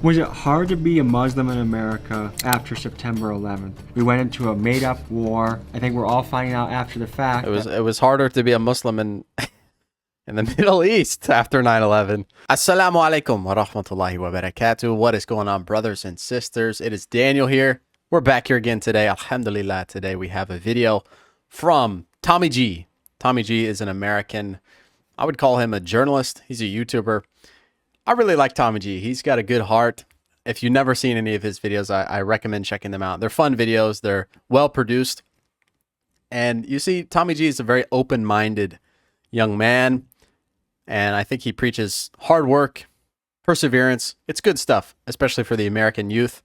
Was it hard to be a Muslim in America after September 11th? We went into a made-up war. I think we're all finding out after the fact. It was harder to be a Muslim in the Middle East after 9/11. Assalamu alaikum wa rahmatullahi wa barakatuh. What is going on, brothers and sisters? It is Daniel here. We're back here again today. Alhamdulillah. Today we have a video from Tommy G. Tommy G is an American. I would call him a journalist. He's a YouTuber. I really like Tommy G. He's got a good heart. If you've never seen any of his videos, I recommend checking them out. They're fun videos. They're well produced. And you see, Tommy G is a very open-minded young man. And I think he preaches hard work, perseverance. It's good stuff, especially for the American youth.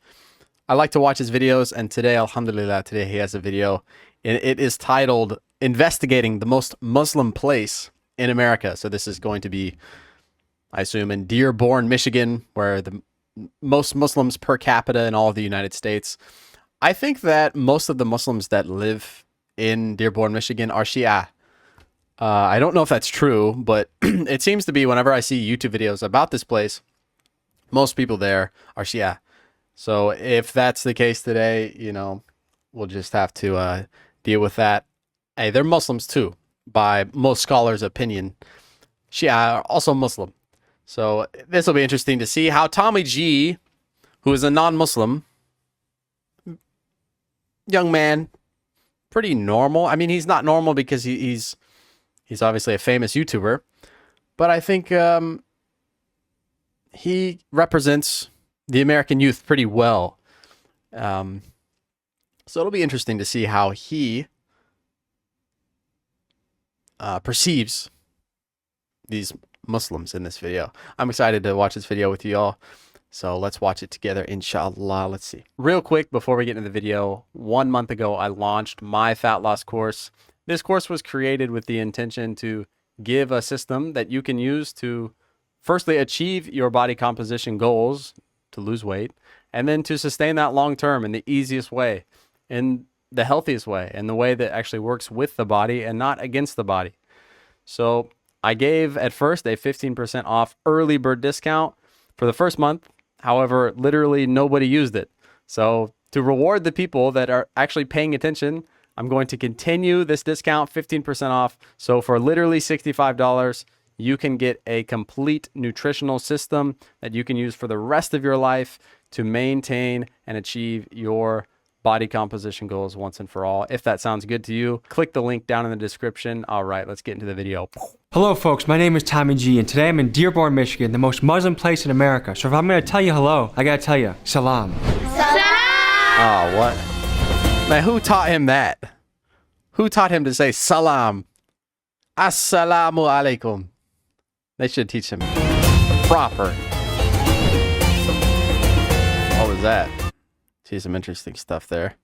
I like to watch his videos. And today, alhamdulillah, today he has a video. And it is titled, Investigating the Most Muslim Place in America. So this is going to be, I assume, in Dearborn, Michigan, where the most Muslims per capita in all of the United States. I think that most of the Muslims that live in Dearborn, Michigan are Shia. I don't know if that's true, but it seems to be whenever I see YouTube videos about this place, most people there are Shia. So if that's the case today, you know, we'll just have to deal with that. Hey, they're Muslims too, by most scholars' opinion. Shia are also Muslim. So this will be interesting to see how Tommy G, who is a non-Muslim young man, pretty normal. I mean, he's not normal because he's obviously a famous YouTuber, but I think he represents the American youth pretty well. So it'll be interesting to see how he perceives these Muslims in this video. I'm excited to watch this video with you all. So let's watch it together, inshallah. Let's see. Real quick, before we get into the video, 1 month ago, I launched my fat loss course. This course was created with the intention to give a system that you can use to firstly achieve your body composition goals, to lose weight, and then to sustain that long term in the easiest way, in the healthiest way, in the way that actually works with the body and not against the body. So I gave at first a 15% off early bird discount for the first month. However, literally nobody used it. So to reward the people that are actually paying attention, I'm going to continue this discount, 15% off. So for literally $65, you can get a complete nutritional system that you can use for the rest of your life to maintain and achieve your body composition goals once and for all. If that sounds good to you, click the link down in the description. All right, let's get into the video. Hello folks, my name is Tommy G and today I'm in Dearborn, Michigan, the most Muslim place in America. So if I'm going to tell you hello, I got to tell you, salam. Oh, what? Man, who taught him that? Who taught him to say salam? Assalamu alaikum. They should teach him proper. What was that? See some interesting stuff there.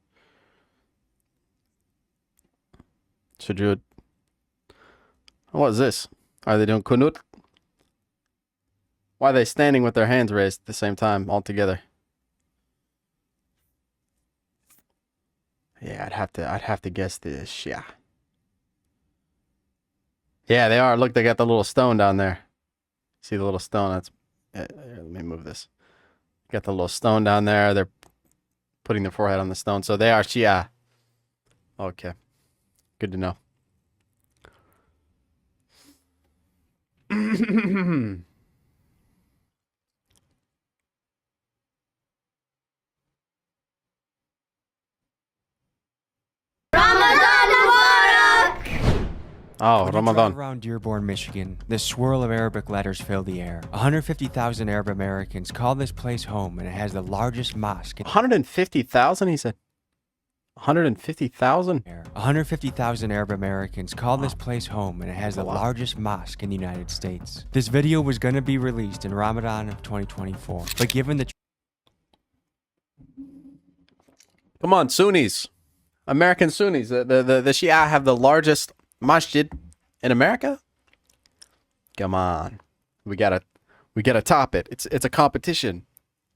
Sujood. What is this? Are they doing kunut? Why are they standing with their hands raised at the same time all together? Yeah, I'd have to guess this. Yeah. Yeah, they are. Look, they got the little stone down there. See the little stone? That's. Here, let me move this. Got the little stone down there. They're putting their forehead on the stone. So they are Shia. Okay. Good to know. Oh, When Ramadan. you drive around Dearborn, Michigan, the swirl of Arabic letters fill the air. 150,000 Arab Americans call this place home, and it has the largest mosque. 150,000, he said. 150,000? 150,000 Arab Americans call this place home, and it has the largest mosque in the United States. This video was going to be released in Ramadan of 2024, but given the Come on, Sunnis. American Sunnis. The Shia have the largest masjid in America? Come on. We gotta top it. It's a competition.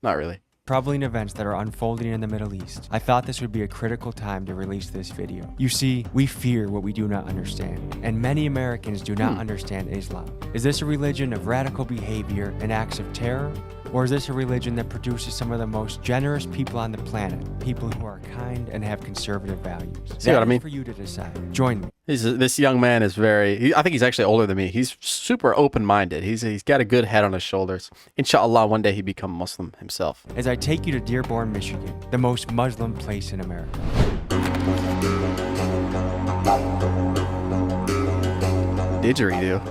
Not really. troubling events that are unfolding in the Middle East, I thought this would be a critical time to release this video. You see, we fear what we do not understand, and many Americans do not understand Islam. Is this a religion of radical behavior and acts of terror? Or is this a religion that produces some of the most generous people on the planet? People who are kind and have conservative values. See what I mean? For you to decide. Join me. This young man is I think he's actually older than me. He's super open-minded. He's got a good head on his shoulders. Inshallah, one day he become Muslim himself. As I take you to Dearborn, Michigan, the most Muslim place in America. Didgeridoo.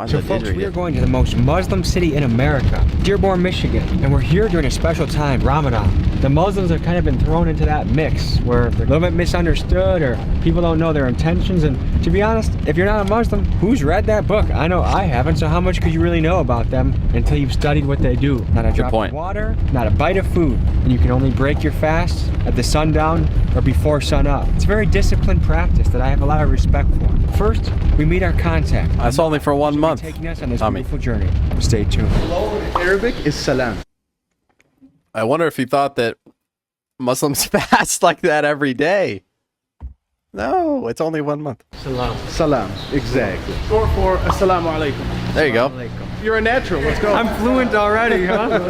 So folks, we are going to the most Muslim city in America, Dearborn, Michigan, and we're here during a special time, Ramadan. The Muslims have kind of been thrown into that mix where they're a little bit misunderstood or people don't know their intentions. And to be honest, if you're not a Muslim, who's read that book? I know I haven't, so how much could you really know about them until you've studied what they do? Not a drop of water, not a bite of food, and you can only break your fast at the sundown or before sun up. It's a very disciplined practice that I have a lot of respect for. First, we meet our contact. That's only for 1 month. Taking us on this beautiful journey. Stay tuned. Hello in Arabic is salam. I wonder if he thought that Muslims fast like that every day. No, it's only 1 month. Salam. Salam, exactly. Short for assalamu alaikum. There you go. You're a natural, let's go. I'm fluent already, huh?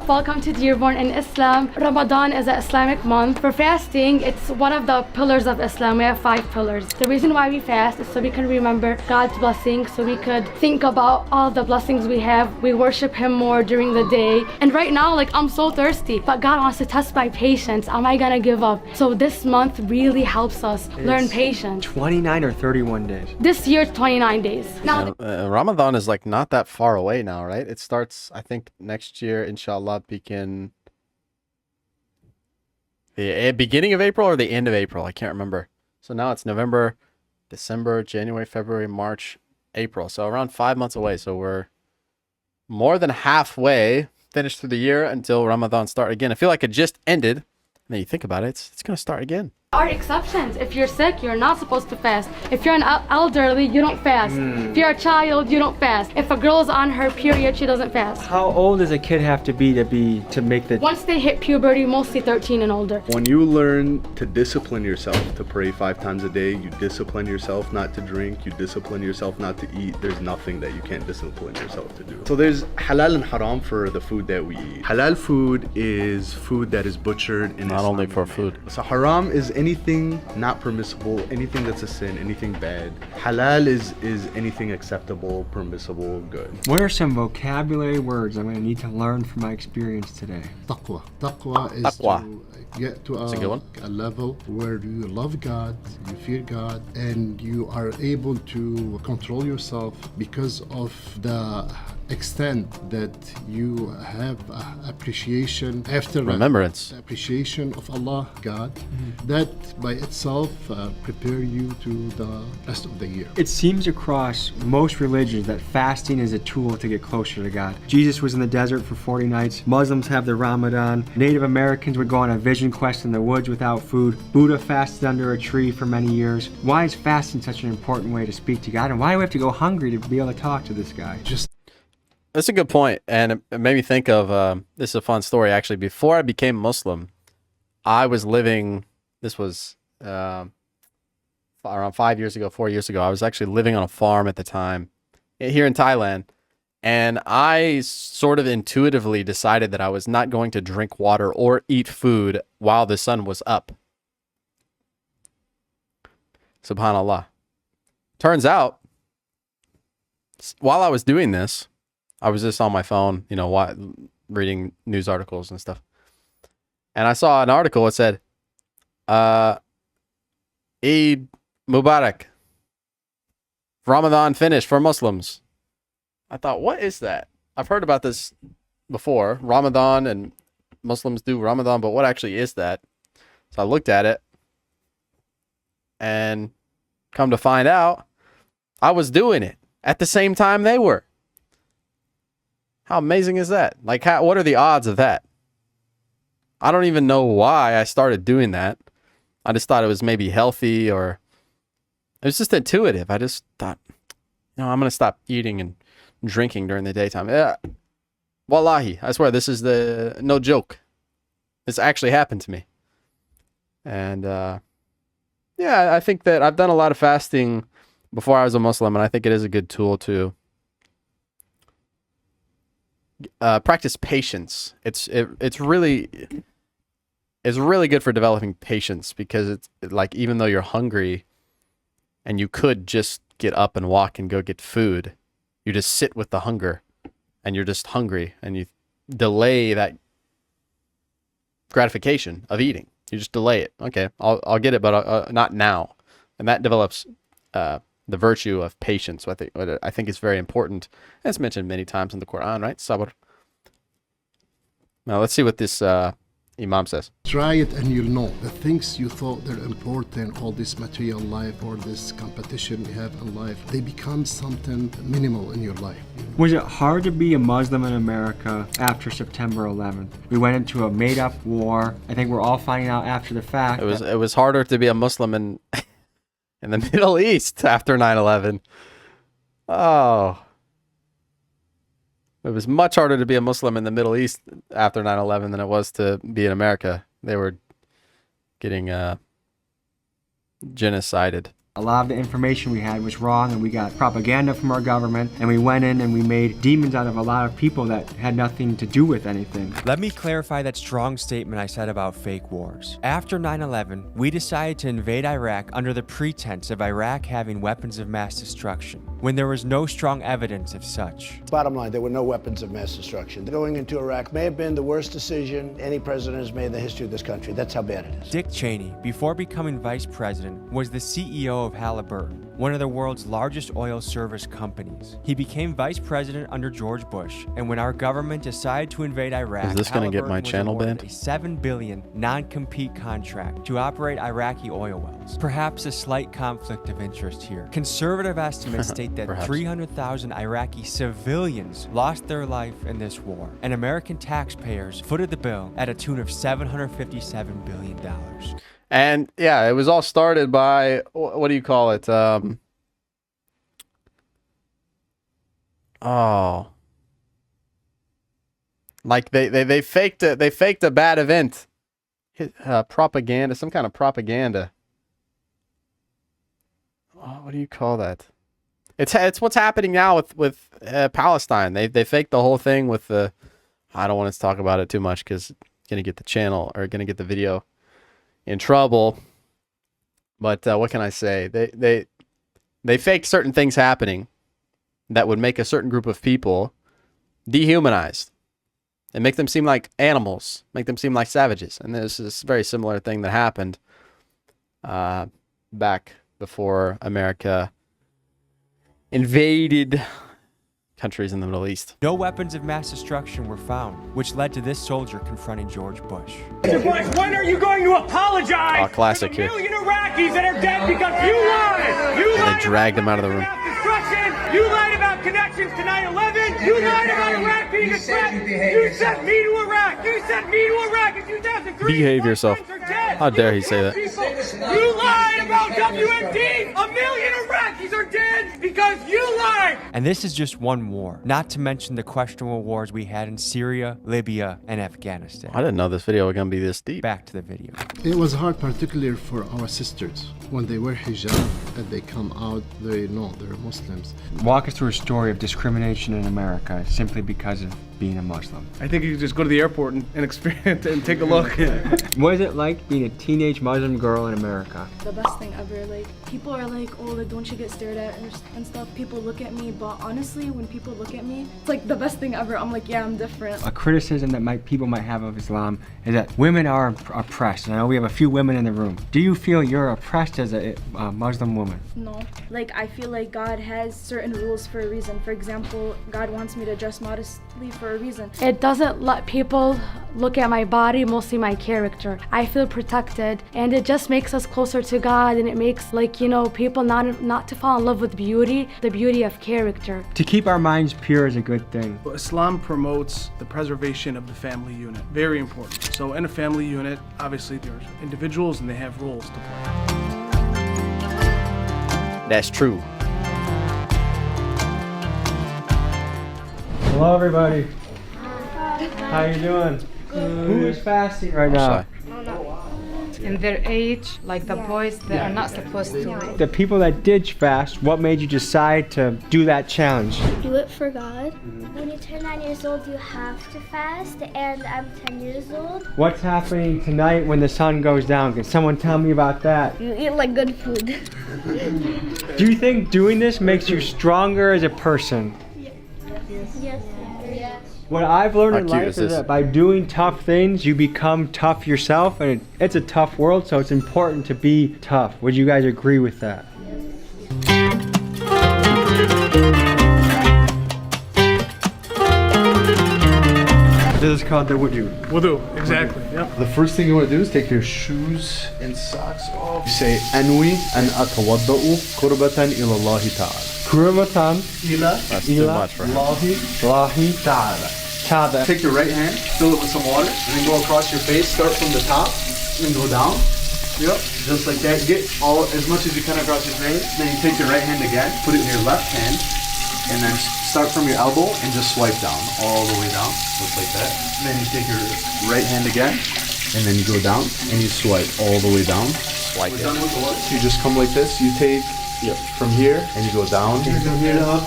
Welcome to Dearborn in Islam. Ramadan is an Islamic month. For fasting, it's one of the pillars of Islam. We have 5 pillars. The reason why we fast is so we can remember God's blessings, so we could think about all the blessings we have. We worship Him more during the day. And right now, like, I'm so thirsty, but God wants to test my patience. Am I gonna give up? So this month really helps us learn patience. 29 or 31 days. This year's 29 days. Now, Ramadan is like not that far away now, right? It starts, I think, next year, inshallah, begin the beginning of April or the end of April. I can't remember. So now it's November, December, January, February, March, April. So around 5 months away. So we're more than halfway finished through the year until Ramadan start again. I feel like it just ended. And then you think about it, it's going to start again. are exceptions. If you're sick, you're not supposed to fast. If you're an elderly, you don't fast. If you're a child, you don't fast. If a girl's on her period, she doesn't fast. How old does a kid have to be to make the... Once they hit puberty, mostly 13 and older. When you learn to discipline yourself to pray 5 times a day, you discipline yourself not to drink, you discipline yourself not to eat, there's nothing that you can't discipline yourself to do. So there's halal and haram for the food that we eat. Halal food is food that is butchered in not only for food. So haram is anything not permissible, anything that's a sin, anything bad. Halal is anything acceptable, permissible, good. What are some vocabulary words I'm going to need to learn from my experience today? Taqwa. Taqwa is to get to a level where you love God, you fear God, and you are able to control yourself because of the extent that you have appreciation after remembrance, appreciation of Allah, God. That by itself prepare you to the rest of the year. It seems across most religions that fasting is a tool to get closer to God. Jesus was in the desert for 40 nights. Muslims have the Ramadan. Native Americans would go on a vision quest in the woods without food. Buddha fasted under a tree for many years. Why is fasting such an important way to speak to God? And why do we have to go hungry to be able to talk to this guy? That's a good point, and it made me think of, this is a fun story, actually. Before I became Muslim, I was living, this was around 4 years ago, I was actually living on a farm at the time here in Thailand, and I sort of intuitively decided that I was not going to drink water or eat food while the sun was up. Subhanallah. Turns out, while I was doing this, I was just on my phone, reading news articles and stuff. And I saw an article that said, Eid Mubarak. Ramadan finished for Muslims. I thought, what is that? I've heard about this before. Ramadan, and Muslims do Ramadan, but what actually is that? So I looked at it, and come to find out, I was doing it at the same time they were. How amazing is that? Like, what are the odds of that? I don't even know why I started doing that. I just thought it was maybe healthy, or it was just intuitive. I just thought, I'm going to stop eating and drinking during the daytime. Yeah. Wallahi, I swear, this is no joke. This actually happened to me. And, I think that I've done a lot of fasting before I was a Muslim, and I think it is a good tool to practice patience. It's really good for developing patience, because it's like, even though you're hungry and you could just get up and walk and go get food, you just sit with the hunger, and you're just hungry, and you delay that gratification of eating. You just delay it. Okay, I'll get it, but not now. And that develops the virtue of patience. What I think is very important. It's mentioned many times in the Quran, right? Sabr. Now let's see what this Imam says. Try it and you'll know. The things you thought they're important, all this material life or this competition you have in life, they become something minimal in your life. Was it hard to be a Muslim in America after September 11th? We went into a made-up war. I think we're all finding out after the fact. It was harder to be a Muslim in the Middle East after 9/11. Oh. It was much harder to be a Muslim in the Middle East after 9/11 than it was to be in America. They were getting genocided. A lot of the information we had was wrong, and we got propaganda from our government, and we went in and we made demons out of a lot of people that had nothing to do with anything. Let me clarify that strong statement I said about fake wars. After 9/11, we decided to invade Iraq under the pretense of Iraq having weapons of mass destruction, when there was no strong evidence of such. Bottom line, there were no weapons of mass destruction. Going into Iraq may have been the worst decision any president has made in the history of this country. That's how bad it is. Dick Cheney, before becoming vice president, was the CEO of Halliburton, one of the world's largest oil service companies. He became vice president under George Bush, and when our government decided to invade Iraq, is this going to get my channel banned? A $7 billion non-compete contract to operate Iraqi oil wells. Perhaps a slight conflict of interest here. Conservative estimates state that 300,000 Iraqi civilians lost their life in this war, and American taxpayers footed the bill at a tune of $757 billion. And yeah, it was all started by, what do you call it? Like they faked it. They faked a bad event. Propaganda, some kind of propaganda. Oh, what do you call that? It's what's happening now with Palestine. They faked the whole thing with the. I don't want to talk about it too much because it's gonna get the channel or gonna get the video in trouble. But what can I say? They faked certain things happening that would make a certain group of people dehumanized and make them seem like animals, make them seem like savages. And this is a very similar thing that happened back before America invaded countries in the Middle East. No weapons of mass destruction were found, which led to this soldier confronting George Bush. Mr. Bush, when are you going to apologize classic to the here. million Iraqis that are dead because you lied? You lied. They dragged him out of the room. You lied about connections to 9/11. You lied about Iraq being a threat. You sent me to Iraq. You sent me to Iraq in 2003. Behave yourself. How dare he say that? You lied about WMD. A million Iraqis are dead because you lied. And this is just one war, not to mention the questionable wars we had in Syria, Libya, and Afghanistan. I didn't know this video was going to be this deep. Back to the video. It was hard, particularly for our sisters. When they wear hijab and they come out, they know they're Muslims. Walk us through a story of discrimination in America simply because of being a Muslim. I think you could just go to the airport and experience it and take a look. What is it like being a teenage Muslim girl in America? The best thing ever. Like, people are like, oh, like, don't you get stared at and stuff. People look at me, but honestly, when people look at me, it's like the best thing ever. I'm like, yeah, I'm different. A criticism that people might have of Islam is that women are oppressed. And I know we have a few women in the room. Do you feel you're oppressed as a Muslim woman? No. Like, I feel like God has certain rules for a reason. For example, God wants me to dress modestly for a reason. It doesn't let people look at my body, mostly my character. I feel protected, and it just makes us closer to God, and it makes, like, you know, people not to fall in love with beauty, the beauty of character. To keep our minds pure is a good thing. Islam promotes the preservation of the family unit. Very important. So in a family unit, obviously there's individuals and they have roles to play. That's true. Hello, everybody. How you doing? Good. Who is fasting right now? in their age, like the boys, they are not supposed to. The people that did fast, what made you decide to do that challenge? Do it for God. When you turn 9 years old, you have to fast, and I'm 10 years old. What's happening tonight when the sun goes down? Can someone tell me about that? You eat like good food. Do you think doing this makes you stronger as a person? Yes. What I've learned How in cute life is is this? that by doing tough things, you become tough yourself, and it's a tough world, so it's important to be tough. Would you guys agree with that? This is called the wudu. Wudu, exactly. Yep. The first thing you want to do is take your shoes and socks off. You say, Anwi an atawadda'u qurbatan ila Allah ta'ala. Kurmatan That's too much for him. Lahi ta'ala. Take your right hand, fill it with some water, and then go across your face. Start from the top, and go down. Yep, just like that. Get all as much as you can across your face. Then you take your right hand again, put it in your left hand, and then start from your elbow and just swipe down, all the way down, just like that. And then you take your right hand again, and then you go down, and you swipe all the way down. Swipe We're it. done with the water. You just come like this. You take from here, and you go down. From here to up.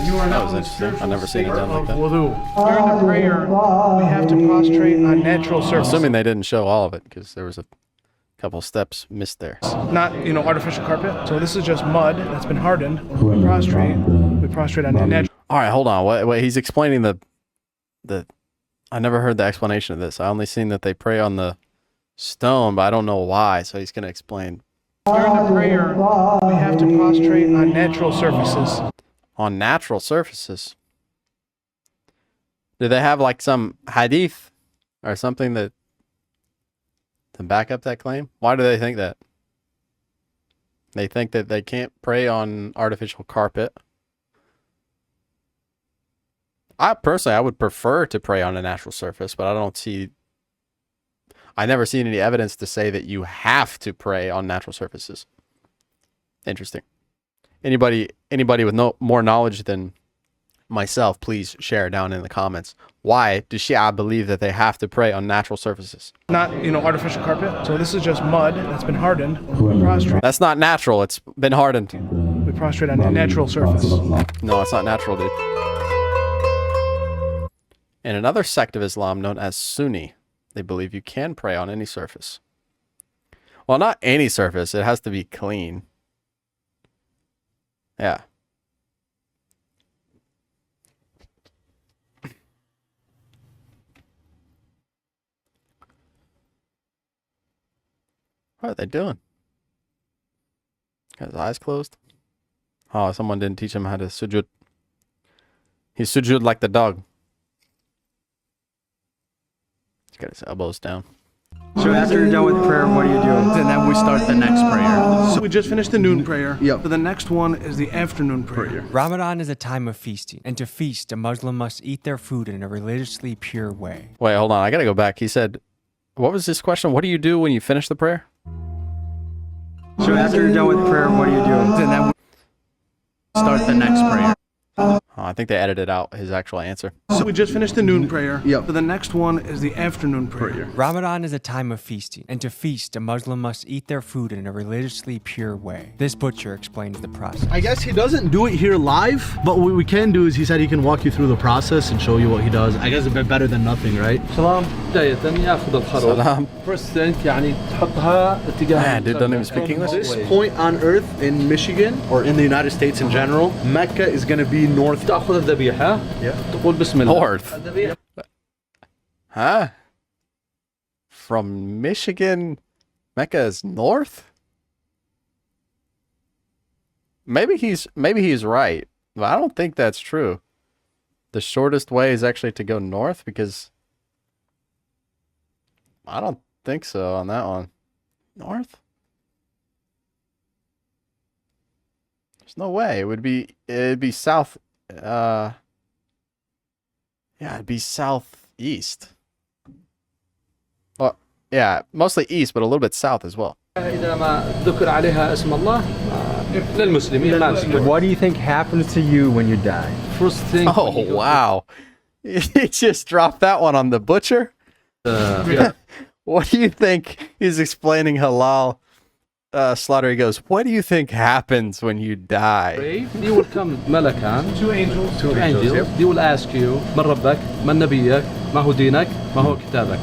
You are That now was in the interesting. I've spiritual never seen it state done like of that. wudu. During the prayer, we have to prostrate on natural surface. Assuming they didn't show all of it because there was a couple steps missed there. Not, artificial carpet. So this is just mud that's been hardened. We prostrate on natural. All right, hold on. Wait, he's explaining the. I never heard the explanation of this. I only seen that they pray on the stone, but I don't know why. So he's gonna explain. During the prayer, we have to prostrate on natural surfaces. On natural surfaces. Do they have like some hadith or something that to back up that claim? Why do they think that? They think that they can't pray on artificial carpet. I would prefer to pray on a natural surface, but I never seen any evidence to say that you have to pray on natural surfaces. Interesting. Anybody with more knowledge than myself, please share down in the comments. Why do Shia believe that they have to pray on natural surfaces? Not, artificial carpet. So this is just mud that's been hardened. We prostrate. That's not natural. It's been hardened. We prostrate on a natural surface. No, it's not natural, dude. In another sect of Islam known as Sunni, they believe you can pray on any surface. Well, not any surface. It has to be clean. Yeah. What are they doing? Got his eyes closed. Oh, someone didn't teach him how to sujud. He sujud like the dog. He's got his elbows down. So after you're done with prayer, what do you do? And then we start the next prayer. So we just finished the noon prayer. Yep. So the next one is the afternoon prayer. Ramadan is a time of feasting, and to feast, a Muslim must eat their food in a religiously pure way. Wait, hold on. I gotta go back. He said, what was this question? What do you do when you finish the prayer? So after you're done with prayer, what do you do? And then we start the next prayer. Oh, I think they edited out his actual answer. So we just finished the noon prayer. Yep. So the next one is the afternoon prayer. Ramadan is a time of feasting, and to feast, a Muslim must eat their food in a religiously pure way. This butcher explains the process. I guess he doesn't do it here live, but what we can do is he said he can walk you through the process and show you what he does. I guess a bit better than nothing, right? Salam. Salam. Man, dude, don't even speak English. This point on earth in Michigan, or in the United States in general, Mecca is going to be north. North. Huh? From Michigan, Mecca is north? Maybe he's right, but I don't think that's true. The shortest way is actually to go north because I don't think so on that one. North? There's no way. It'd be south. Yeah, it'd be southeast. Well, yeah, mostly east, but a little bit south as well. What do you think happens to you when you die? First thing. Oh wow! He just dropped that one on the butcher. What do you think? He's explaining halal slaughter. He goes, what do you think happens when you die? You will come malakan. Two angels. Two angels. They will ask you, Man Rabbak, Man Nabiyak, Ma hu Dinak, Ma hu Kitabak.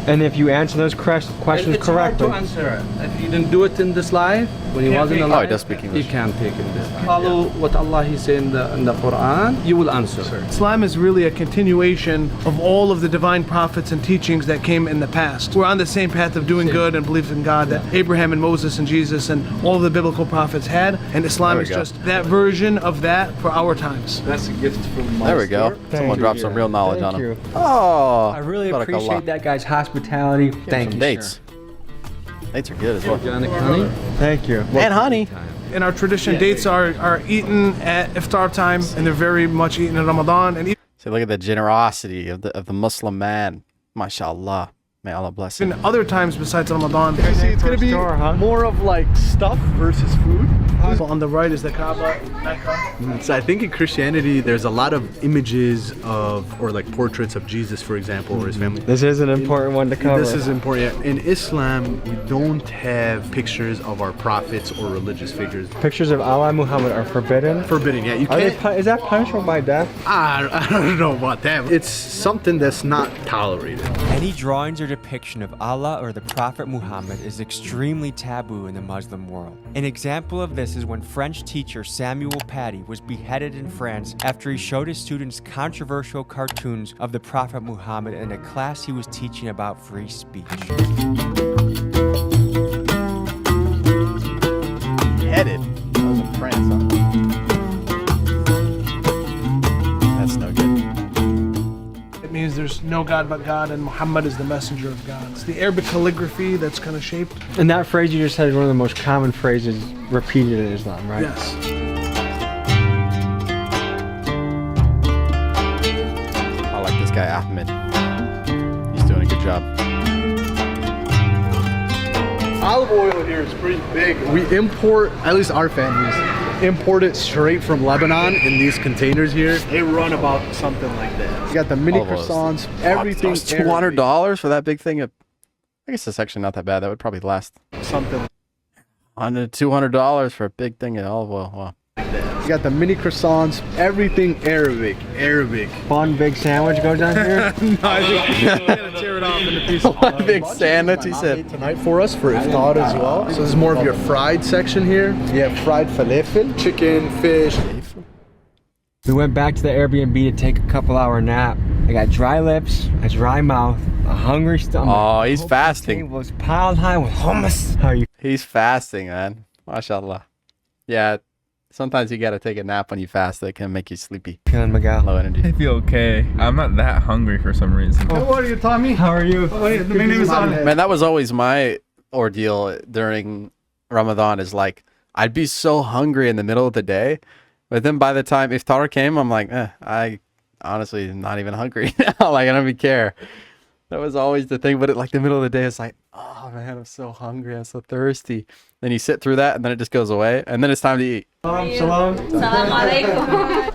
And if you answer those questions It's hard correctly, to answer. If you didn't do it in this life, when he wasn't alive, Oh, he does speak English. you can't take it. Follow what Allah He said in the Quran, you will answer. Islam is really a continuation of all of the divine prophets and teachings that came in the past. We're on the same path of doing good and belief in God that Abraham and Moses and Jesus and all of the biblical prophets had, and Islam There we is go. just that version of that for our times. That's a gift from There we go. Someone you. dropped some real knowledge Thank on him. you. Oh, I really barakallah. appreciate that guy's hospitality. Thank Some you, dates. sir. Dates are good as well. Organic honey. Thank you. And honey. In our tradition, dates are eaten at iftar time, and they're very much eaten in Ramadan. And See, look at the generosity of the Muslim man. MashaAllah. May Allah bless him. even other times besides Ramadan. See, it's gonna be more of like stuff versus food. On the right is the Kaaba, Mecca. So I think in Christianity, there's a lot of images of, or like portraits of Jesus, for example, or his family. This is an important one to cover. This is important. Yeah. In Islam, we don't have pictures of our prophets or religious figures. Pictures of Allah and Muhammad are forbidden. Forbidden, yeah. You Are they can't. is that punishable by death? I don't know about that. It's something that's not tolerated. Any drawings or depiction of Allah or the Prophet Muhammad is extremely taboo in the Muslim world. An example of this is when French teacher Samuel Paty was beheaded in France after he showed his students controversial cartoons of the Prophet Muhammad in a class he was teaching about free speech. Beheaded. That was in France, huh? That's no good. It means there's no God but God, and Muhammad is the messenger of God. It's the Arabic calligraphy that's kind of shaped. And that phrase you just said is one of the most common phrases repeated in Islam, right? Yes. I like this guy, Ahmed. He's doing a good job. Olive oil here is pretty big. We import, at least our families, import it straight from Lebanon in these containers here. They run about something like that. You got the mini All those. croissants, everything. That was $200 for that big thing of, I guess it's actually not that bad. That would probably last Something $200 for a big thing of olive oil. Wow. You got the mini croissants, everything Arabic. One big sandwich goes down here. No, I think you gotta tear it off into pieces. One big sandwich, he said. Tonight for us for iftar as well. So this is more of your fried section here. You have fried falafel, chicken, fish. We went back to the Airbnb to take a couple-hour nap. I got dry lips, a dry mouth, a hungry stomach. Oh, he's The fasting. table was piled high with hummus. How are you He's fasting, man. MashaAllah. Yeah, sometimes you gotta take a nap when you fast. That can make you sleepy. feeling, Miguel? Low energy. I feel okay. I'm not that hungry for some reason. How are you, Tommy? How are you? My name is Ahmed. Man, that was always my ordeal during Ramadan. Is like I'd be so hungry in the middle of the day, but then by the time iftar came, I'm like, I honestly am not even hungry now. Like I don't even care. That was always the thing. But like the middle of the day, it's like, oh man, I'm so hungry. I'm so thirsty. Then you sit through that, and then it just goes away, and then it's time to eat. Salam.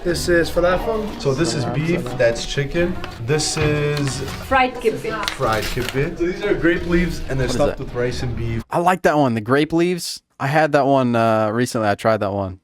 This is falafel. So this is beef, that's chicken. This is Fried kibbeh. fried kibbeh. So these are grape leaves and they're What is stuffed that? with rice and beef. I like that one. The grape leaves. I had that one recently. I tried that one.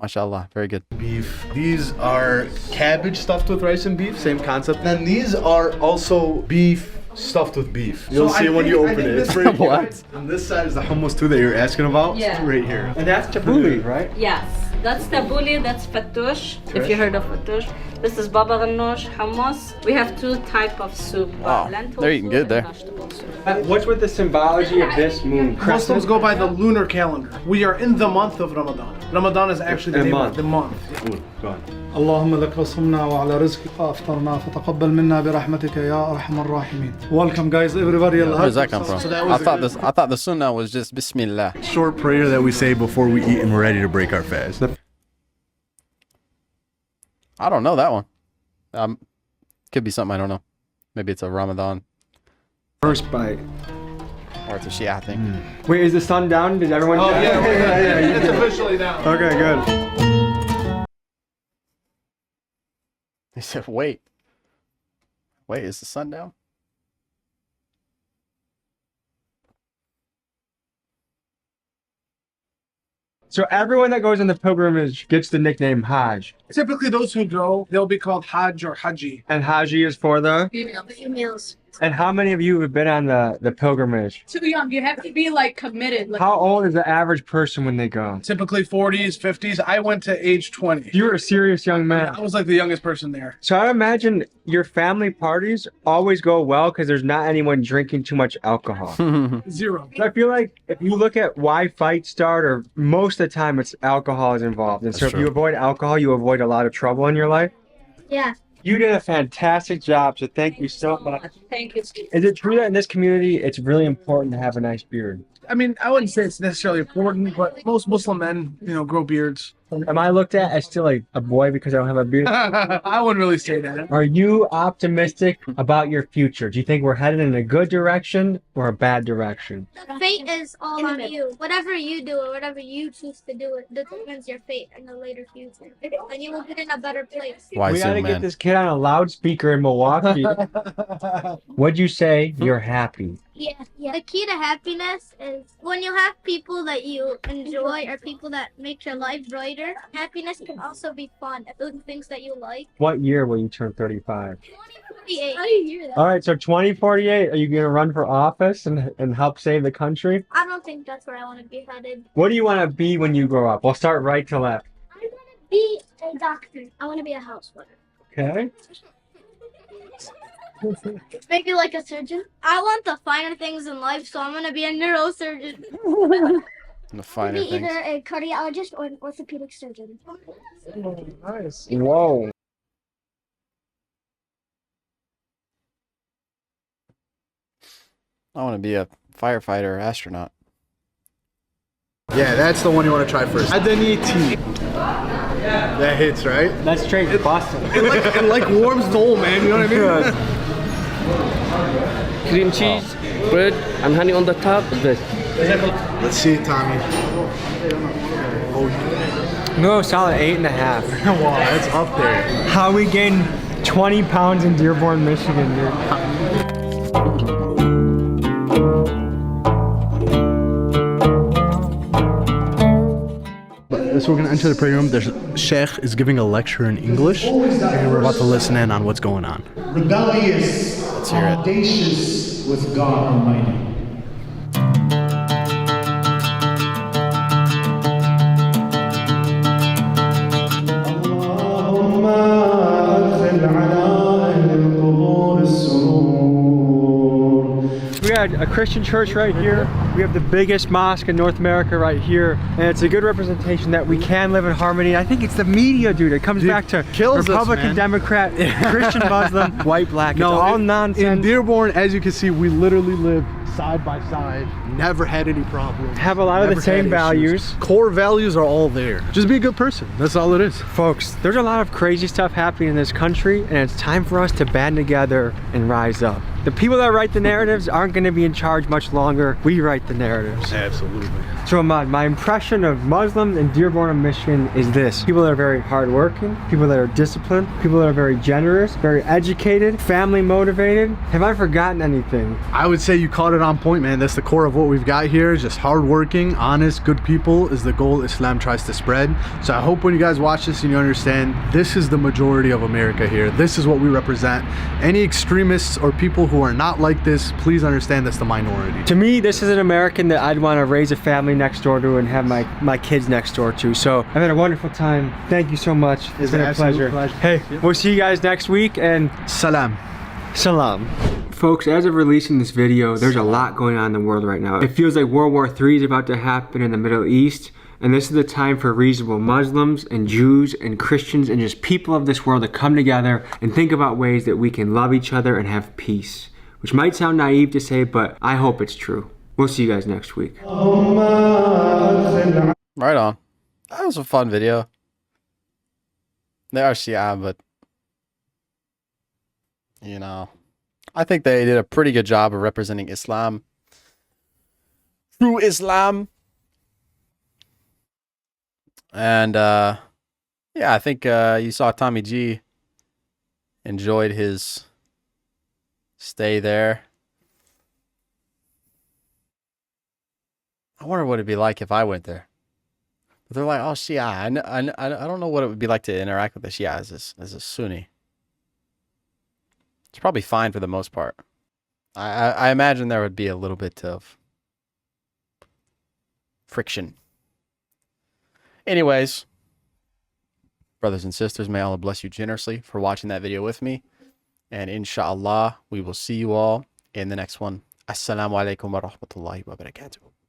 MashaAllah. Very good. Beef. These are cabbage stuffed with rice and beef, same concept. And these are also beef stuffed with beef. You'll So see I it when think- you I open think it. It's this- pretty What? good. And this side is the hummus too that you're asking about. Yeah. Right here. And that's tabbouleh, right? Yes, that's tabbouleh, that's fattoush, if you heard of fattoush. This is baba ganoush, hummus. We have two type of soup, Wow, lentil they're eating soup good there. and vegetable soup. What's with the symbology of this moon? Muslims go by the lunar calendar. We are in the month of Ramadan. Ramadan is actually the The name month. of the month. Go on. اللهم لك صمنا وعلى رزقك أفطرنا فتقبل منا برحمتك يا أرحم الراحمين. Welcome guys, everybody. Where's that come from? So that I was thought the sunnah was just Bismillah. Short prayer that we say before we eat and we're ready to break our fast. I don't know that one. Could be something I don't know. Maybe it's a Ramadan First bite. or it's a Shia thing. Wait, is the sun down? Did everyone? Oh yeah, it's officially down. Okay, good. He said, "Wait, is the sun down?" So everyone that goes on the pilgrimage gets the nickname Hajj. Typically, those who go, they'll be called Hajj or Haji. And Haji is for the? Females. And how many of you have been on the pilgrimage? Too young. You have to be like committed. Like, How old is the average person when they go? Typically 40s, 50s. I went to age 20. You're a serious young man. I was like the youngest person there. So I imagine your family parties always go well because there's not anyone drinking too much alcohol. Zero. So I feel like if you look at why fights start, or most of the time it's alcohol is involved. And so if you avoid alcohol, you avoid a lot of trouble in your life. Yeah. You did a fantastic job, so thank you so much. Thank you. Is it true that in this community it's really important to have a nice beard? I mean, I wouldn't say it's necessarily important, but most Muslim men, grow beards. Am I looked at as still a boy because I don't have a beard? I wouldn't really say that. Are you optimistic about your future? Do you think we're headed in a good direction or a bad direction? Fate is all on you. Whatever you do or whatever you choose to do, it determines your fate in the later future. And you will get in a better place. We gotta get this kid on a loudspeaker in Milwaukee. Would you say you're happy? Yeah. The key to happiness is when you have people that you enjoy or people that make your life brighter. Happiness can also be fun if doing things that you like. What year will you turn 35? 48. How do you hear that? All right, so 2048, are you gonna run for office and help save the country? I don't think that's where I want to be headed. What do you want to be when you grow up? We'll start right to left. I want to be a doctor. I want to be a housewife. Okay. Maybe like a surgeon. I want the finer things in life, so I'm gonna be a neurosurgeon. The finer Maybe things. either a cardiologist or an orthopedic surgeon. Nice. Whoa. I want to be a firefighter or astronaut. Yeah, that's the one you want to try first. Adani tea. That hits, right? That's straight Boston. It like warms the soul, man. You know what I mean? Cream cheese, bread, and honey on the top. This. Let's see it, Tommy. No, solid 8.5. Wow, that's up there. How we gained 20 pounds in Dearborn, Michigan, dude. So we're gonna enter the prayer room. There's Sheikh is giving a lecture in English, and we're about to listen in on what's going on. Rebellious, Let's hear it. audacious with God Almighty. We got a Christian church right here. We have the biggest mosque in North America right here. And it's a good representation that we can live in harmony. I think it's the media, dude. It comes back to Republican, Democrat, Christian, Muslim, white, black. It's all nonsense. In Dearborn, as you can see, we literally live side by side. Never had any problems. Have a lot of the same values. Core values are all there. Just be a good person. That's all it is. Folks, there's a lot of crazy stuff happening in this country, and it's time for us to band together and rise up. The people that write the narratives aren't going to be in charge much longer. We write the narratives. Absolutely. So Ahmad, my impression of Muslims in Dearborn, Michigan is this. People that are very hardworking, people that are disciplined, people that are very generous, very educated, family motivated. Have I forgotten anything? I would say you caught it on point, man. That's the core of what we've got here. Just hardworking, honest, good people is the goal Islam tries to spread. So I hope when you guys watch this and you understand this is the majority of America here. This is what we represent. Any extremists or people who are not like this, please understand that's the minority. To me, this is an American that I'd want to raise a family next door to and have my kids next door to. So I've had a wonderful time. Thank you so much. It's been a pleasure. Hey, we'll see you guys next week, and salam. Salam. Folks, as of releasing this video, there's a lot going on in the world right now. It feels like World War III is about to happen in the Middle East. And this is the time for reasonable Muslims and Jews and Christians and just people of this world to come together and think about ways that we can love each other and have peace. Which might sound naive to say, but I hope it's true. We'll see you guys next week. Right on. That was a fun video. They are Shia, but you know, I think they did a pretty good job of representing Islam. True Islam. And yeah, I think you saw Tommy G enjoyed his stay there. I wonder what it'd be like if I went there. They're like, oh, Shia. I don't know what it would be like to interact with a Shia as a Sunni. It's probably fine for the most part. I imagine there would be a little bit of friction. Anyways, brothers and sisters, may Allah bless you generously for watching that video with me. And inshallah, we will see you all in the next one. Assalamu alaikum wa rahmatullahi wa barakatuh.